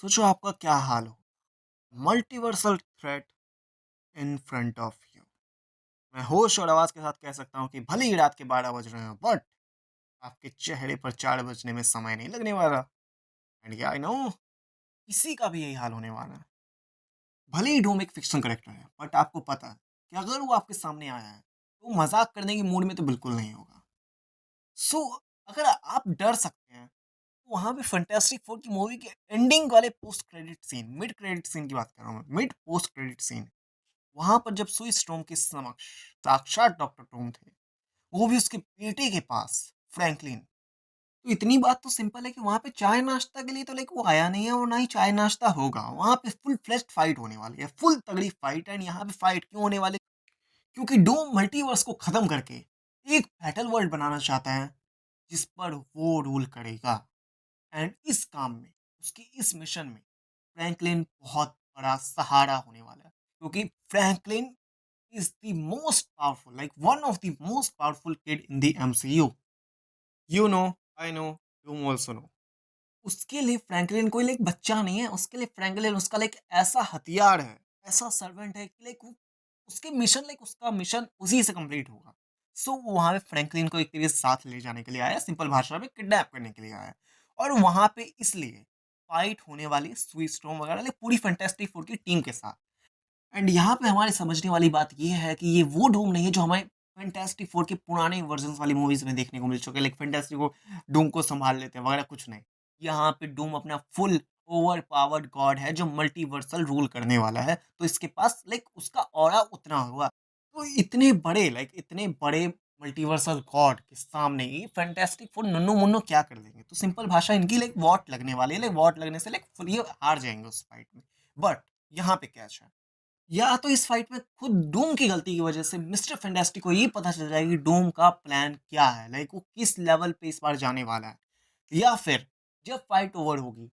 सोचो आपका क्या हाल हो। Multiversal threat in front of you. मैं होश और आवाज के साथ कह सकता हूँ कि भले ही रात के 12 बज रहे हो, बट आपके चेहरे पर 4 बजने में समय नहीं लगने वाला। एंड आई नो किसी का भी यही हाल होने वाला है। भले ही डूम एक फिक्शन करेक्टर है, बट आपको पता है कि अगर वो आपके सामने आया है तो मजाक करने की मूड में तो बिल्कुल नहीं होगा। सो अगर आप डर सकते हैं तो वहां पे फंटास्टिक फोर की मूवी के एंडिंग वाले post credit scene, mid credit scene की बात कर रहा हूँ मैं, मिड पोस्ट क्रेडिट सीन, वहां पर जब सुई स्टॉर्म के समक्ष साक्षात डॉक्टर टोम थे, वो भी उसके बेटे के पास, फ्रैंकलिन। तो इतनी बात तो सिंपल है कि वहां पे चाय नाश्ता के लिए तो लाइक वो आया नहीं है और ना ही चाय नाश्ता होगा। वहां पे फुल फ्लेश्ड फाइट होने वाली है, फुल तगड़ी फाइट। एंड यहाँ पे फाइट क्यों होने वाली? क्योंकि डोम मल्टीवर्स को खत्म करके एक बैटल वर्ल्ड बनाना चाहता है जिस पर वो रूल करेगा। एंड इस काम में, उसकी इस मिशन में फ्रैंकलिन बहुत बड़ा सहारा होने वाला है, क्योंकि Franklin is the most powerful, like one of the most powerful kid in the MCU. You know, I know, you also know. उसके लिए फ्रैंकलिन कोई लाइक बच्चा नहीं है, उसके लिए फ्रैंकलिन उसका लाइक ऐसा हथियार है, ऐसा सर्वेंट है कि लाइक उसके मिशन, लाइक उसका मिशन उसी से कंप्लीट होगा। सो वो वहाँ पे फ्रैंकलिन को एक तरीके से साथ ले जाने के लिए आया, सिंपल भाषा में किडनैप करने के लिए आया। और वहाँ पे इसलिए फाइट होने वाली सुई स्टॉर्म वगैरह लाइक पूरी फैंटास्टिक फोर की टीम के साथ। एंड यहाँ पे हमारे समझने वाली बात ये है कि ये वो डूम नहीं है जो हमें फैंटास्टिक फोर के पुराने वर्जन्स वाली मूवीज में देखने को मिल चुके हैं, लाइक फैंटास्टिक वो डूम को संभाल लेते हैं वगैरह, कुछ नहीं। यहाँ पे डूम अपना फुल ओवर पावर्ड गॉड है जो मल्टीवर्सल रूल करने वाला है, तो इसके पास लाइक उसका ऑरा उतना हुआ। तो इतने बड़े, लाइक इतने बड़े मल्टीवर्सल गॉड के सामने ही फैंटास्टिक फोर नन्नू मुन्नू क्या कर देंगे? तो सिंपल भाषा इनकी लाइक वॉट लगने वाली है, लाइक वॉट लगने से लाइक फुल ये हार जाएंगे उस फाइट में। बट यहाँ पे कैच है, या तो इस फाइट में खुद डूम की गलती की वजह से मिस्टर फैंटास्टिक को ये पता चल जाएगा कि डूम का प्लान क्या है, लाइक वो किस लेवल पे इस बार जाने वाला है। या फिर जब फाइट ओवर होगी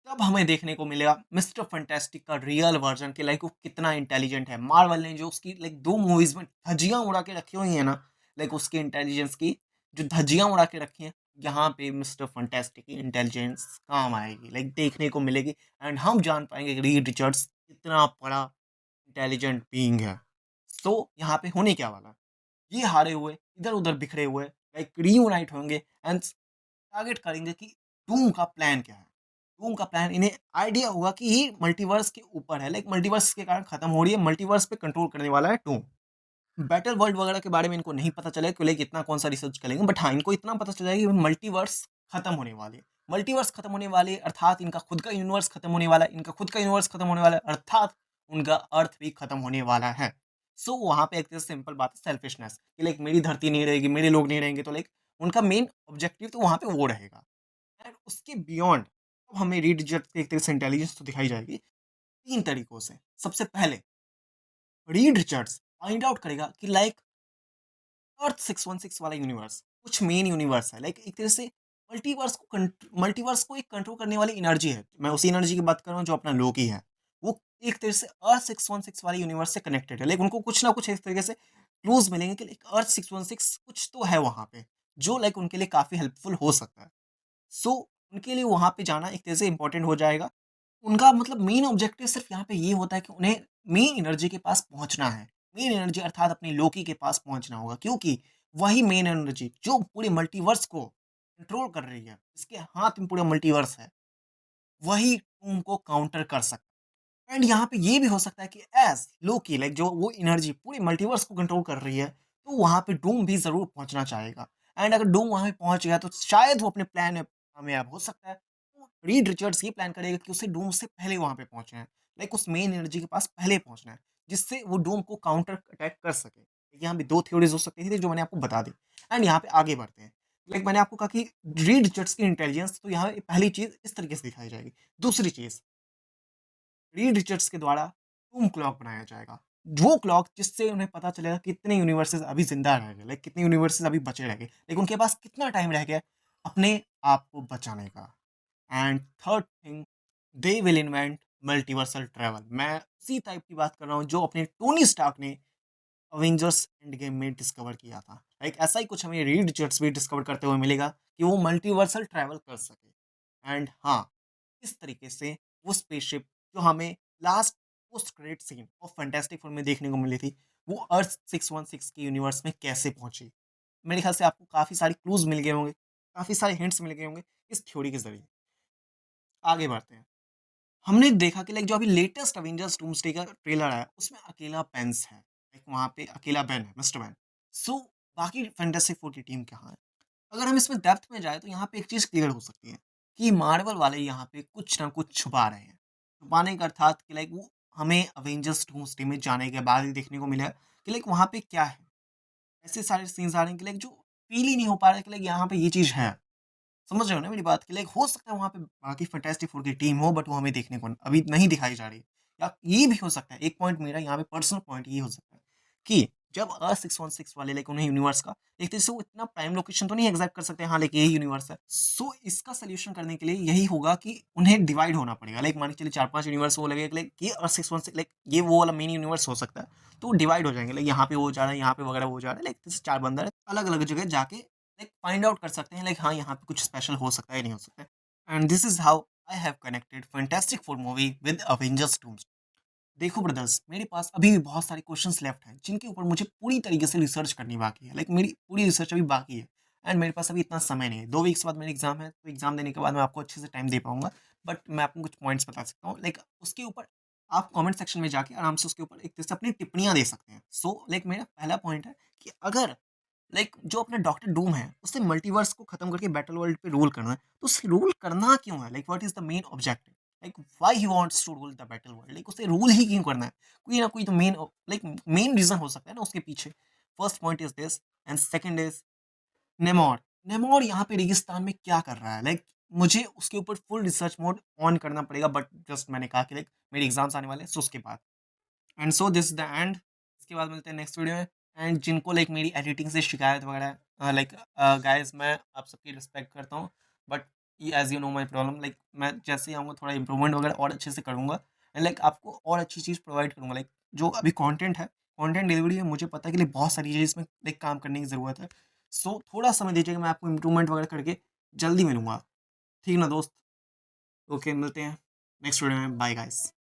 तब हमें देखने को मिलेगा मिस्टर फैंटास्टिक का रियल वर्जन के, लाइक वो कितना इंटेलिजेंट है। मार्वल ने जो उसकी लाइक 2 मूवीज में धज्जियां उड़ा के रखी हुई है ना, लाइक उसके इंटेलिजेंस की जो धज्जियां उड़ा के रखी हैं, यहाँ पे मिस्टर फैंटास्टिक की इंटेलिजेंस काम आएगी, लाइक देखने को मिलेगी। एंड हम जान पाएंगे कि रीड रिचर्ड्स कितना बड़ा इंटेलिजेंट बीइंग है। सो यहाँ पे होने क्या वाला है? ये हारे हुए, इधर-उधर बिखरे हुए लाइक रियूनाइट होंगे एंड टारगेट करेंगे कि डूम का प्लान क्या है? डूम का प्लान इन्हें आइडिया होगा कि ये मल्टीवर्स के ऊपर है, लाइक मल्टीवर्स के कारण खत्म हो रही है, मल्टीवर्स पे कंट्रोल करने वाला है डूम। बैटल वर्ल्ड वगैरह के बारे में इनको नहीं पता चलेगा कि लाइक इतना कौन-सा रिसर्च करेंगे, बट हाँ, इनको इतना पता चल जाएगा कि मल्टीवर्स खत्म होने वाले हैं। मल्टीवर्स खत्म होने वाले हैं, अर्थात इनका खुद का यूनिवर्स खत्म होने वाला है, इनका खुद का यूनिवर्स खत्म होने वाला है, अर्थात उनका अर्थ भी खत्म होने वाला है। सो वहाँ पे एक तरह से सिंपल बात है, सेल्फिशनेस कि लाइक मेरी धरती नहीं रहेगी, मेरे लोग नहीं रहेंगे, तो लाइक उनका मेन ऑब्जेक्टिव तो वहाँ पे वो रहेगा। एंड उसके बियॉन्ड अब हमें रीड रिचर्ड्स एक तरह से इंटेलिजेंस तो दिखाई जाएगी 3 तरीकों से। सबसे पहले रीड रिचर्ड्स फाइंड आउट करेगा कि लाइक अर्थ 616 वाला यूनिवर्स कुछ मेन यूनिवर्स है, लाइक एक तरह से मल्टीवर्स को एक कंट्रोल करने वाली एनर्जी है। मैं उसी एनर्जी की बात कर रहा हूँ जो अपना लोकी है। वो एक तरह से अर्थ 616 वाले यूनिवर्स से कनेक्टेड है, लाइक उनको कुछ ना कुछ इस तरीके से क्लूज मिलेंगे कि लाइक अर्थ 616 कुछ तो है वहाँ पे, जो लाइक उनके लिए काफ़ी हेल्पफुल हो सकता है। सो उनके लिए वहाँ पे जाना एक तरह से इम्पोर्टेंट हो जाएगा। उनका मतलब मेन ऑब्जेक्टिव सिर्फ़ यहाँ पे ये होता है कि उन्हें मेन एनर्जी के पास पहुँचना है। मेन एनर्जी अर्थात अपनी लोकी के पास पहुँचना होगा, क्योंकि वही मेन एनर्जी जो पूरे मल्टीवर्स को कंट्रोल कर रही है, जिसके हाथ में पूरा मल्टीवर्स है, वही डूम को काउंटर कर सकता है। एंड यहाँ पे ये भी हो सकता है कि एज़ लोकी लाइक जो वो एनर्जी पूरे मल्टीवर्स को कंट्रोल कर रही है, तो वहाँ पे डूम भी ज़रूर पहुँचना चाहेगा। एंड अगर डूम वहाँ पे पहुँच गया तो शायद वो अपने प्लान में कामयाब हो सकता है। तो रीड रिचर्ड्स ये प्लान करेगा कि उसे डूम से पहले वहाँ पे पहुँचना है। लाइक उस मेन एनर्जी के पास पहले पहुँचना है, जिससे वो डूम को काउंटर अटैक कर सके। यहाँ पे 2 थ्योरीज़ हो सकती थी जो मैंने आपको बता दी। एंड यहाँ पे आगे बढ़ते हैं। लाइक मैंने आपको कहा कि रीड रिचर्ड्स की इंटेलिजेंस, तो यहाँ पे पहली चीज़ इस तरीके से दिखाई जाएगी। दूसरी चीज़, रीड रिचर्ड्स के द्वारा टूम क्लॉक बनाया जाएगा। वो क्लॉक जिससे उन्हें पता चलेगा कितने यूनिवर्सेस अभी ज़िंदा रह गए, लाइक कितने यूनिवर्सेस अभी बचे रह गए, लाइक उनके पास कितना टाइम रह गया अपने आप को बचाने का। And third thing, they will invent multiversal travel. मैं उसी टाइप की बात कर रहा हूँ जो अपने टोनी स्टार्क ने अवेंजर्स एंड गेम में डिस्कवर किया था। लाइक ऐसा ही कुछ हमें रीड रिचर्ड्स भी डिस्कवर करते हुए मिलेगा कि वो मल्टीवर्सल ट्रैवल कर सके। एंड हाँ, इस तरीके से वो स्पेसशिप जो हमें लास्ट पोस्ट क्रेडिट सीन और फैंटास्टिक फोर में देखने को मिली थी, वो अर्थ 616 के यूनिवर्स में कैसे पहुंची। मेरे ख्याल से आपको काफ़ी सारे क्लूज़ मिल गए होंगे, काफ़ी सारे हिंट्स मिल गए होंगे इस थ्योरी के ज़रिए। आगे बढ़ते हैं। हमने देखा कि लाइक जो अभी लेटेस्ट अवेंजर्स डूम्सडे का ट्रेलर आया, उसमें अकेला पेंस है। लाइक वहाँ पे अकेला बेन है, मिस्टर बेन। सो बाकी फैंटास्टिक फोर की टीम कहाँ है? अगर हम इसमें डेप्थ में जाएँ तो यहाँ पे एक चीज़ क्लियर हो सकती है कि मार्वल वाले यहाँ पे कुछ ना कुछ छुपा रहे हैं। छुपाने का अर्थात कि लाइक वो हमें अवेंजर्स डूम्सडे में जाने के बाद ही देखने को मिला कि लाइक वहाँ पे क्या है? ऐसे सारे सीन्स आ रहे हैं कि लाइक जो फ़ील ही नहीं हो पा रहा है कि लाइक यहाँ पे ये चीज़ है। समझ रहे हो ना मेरी बात? कि लाइक हो सकता है वहाँ पे बाकी फैंटास्टिक फोर की टीम हो बट वो हमें देखने को अभी नहीं दिखाई जा रही है। या ये भी हो सकता है, एक पॉइंट मेरा यहाँ पे पर्सनल पॉइंट ये हो सकता है कि जब 616 वाले लाइक उन्हें यूनिवर्स का एक तरह से वो इतना प्राइम लोकेशन तो नहीं एग्जैक्ट कर सकते, हाँ, लाइक यही यूनिवर्स है। सो इसका सॉल्यूशन करने के लिए यही होगा कि उन्हें डिवाइड होना पड़ेगा। लाइक मान के चलिए 4-5 यूनिवर्स वो लगेगा, लाइक ये 616 लाइक ये वो वाला मेन यूनिवर्स हो सकता है। तो डिवाइड हो जाएंगे, लाइक यहाँ पे वो जा रहा है, यहाँ पे वगैरह वो जा रहा है, लाइक जैसे 4 बंदर अलग-अलग जगह जाके लाइक फाइंड आउट कर सकते हैं, लाइक हाँ, यहाँ पे कुछ स्पेशल हो सकता है या नहीं हो सकता है। And this is how I have connected fantastic four movie with Avengers doomsday. देखो ब्रदर्स, मेरे पास अभी भी बहुत सारे क्वेश्चंस लेफ्ट हैं जिनके ऊपर मुझे पूरी तरीके से रिसर्च करनी बाकी है। लाइक मेरी पूरी रिसर्च अभी बाकी है एंड मेरे पास अभी इतना समय नहीं है। 2 वीक्स बाद मेरी एग्जाम है, तो एग्जाम देने के बाद मैं आपको अच्छे से टाइम दे पाऊंगा। बट मैं आपको कुछ पॉइंट्स बता सकता हूँ, लाइक उसके ऊपर आप कमेंट सेक्शन में जाके आराम से उसके ऊपर एक तरह से अपनी टिप्पणियां दे सकते हैं। सो लाइक मेरा पहला पॉइंट है कि अगर लाइक जो अपना डॉक्टर डूम है, उससे मल्टीवर्स को खत्म करके बैटल वर्ल्ड पे रूल करना है, तो उसे रूल करना क्यों है? Like what is the main objective? Like why he wants to rule the Battleworld? Like उसे रूल ही क्यों करना है? कोई ना कोई तो मेन लाइक मेन रीजन हो सकता है ना उसके पीछे। First point is this and second is नेमोर। नेमोर यहाँ पे रेगिस्तान में क्या कर रहा है? लाइक मुझे उसके ऊपर फुल रिसर्च मोड ऑन करना पड़ेगा, बट जस्ट मैंने कहा कि लाइक मेरे एग्जाम्स आने वाले हैं, सो उसके बाद। And so this the end. इसके बाद मिलते हैं नेक्स्ट वीडियो में। एंड जिनको लाइक मेरी एडिटिंग से शिकायत वगैरह, लाइक गाइस, मैं आप सबकी रिस्पेक्ट करता हूँ, but as you know my problem, like मैं जैसे ही आऊँगा थोड़ा इंप्रूवमेंट वगैरह और अच्छे से करूँगा एंड लाइक आपको और अच्छी चीज़ प्रोवाइड करूँगा। लाइक जो अभी कंटेंट है, कंटेंट डिलीवरी में मुझे पता है कि लाइक बहुत सारी चीज़ इसमें लाइक काम करने की ज़रूरत है। सो थोड़ा समय दीजिएगा, मैं आपको इंप्रूवमेंट वगैरह करके जल्दी मिलूंगा। ठीक ना दोस्त? ओके, मिलते हैं नेक्स्ट वीडियो में। Bye guys.